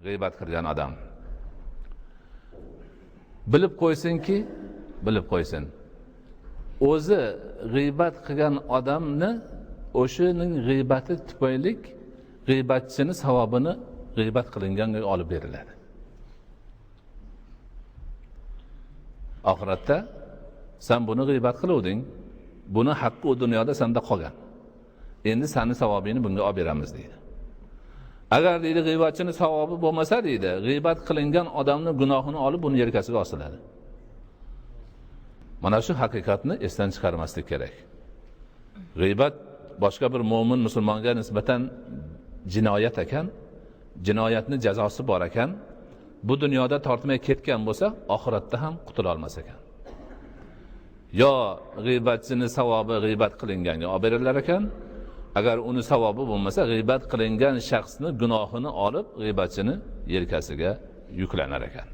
g'iybat qilgan odam bilib qo'ysin, o'zi g'iybat qilgan odamni o'shaning g'iybatı tufayli g'iybatchini savobini g'iybat qilinganga olib beriladi. Oxiratda sen buni g'iybat qiluvding, buni haqqi u dunyoda senda qolgan. Endi seni savobini bunga olib beramiz deydi. Agar deydi g'iybatchini savobi bo'lmasa deydi, g'iybat qilingan odamni gunohini olib buni yelkasiga osiladi. Mana shu haqiqatni esdan chiqarmaslik kerak. G'iybat boshqa bir mo'min musulmonga nisbatan jinoyat ekan, jinoyatni jazosi bor ekan, bu dunyoda tortmay ketgan bo'lsa, oxiratda ham qutula olmas ekan. Yo g'iybatchini savobi g'iybat qilinganga olib berilar ekan, agar uni savobi bo'lmasa, g'iybat qilingan shaxsni gunohini olib g'iybatchini yelkasiga yuklanar ekan.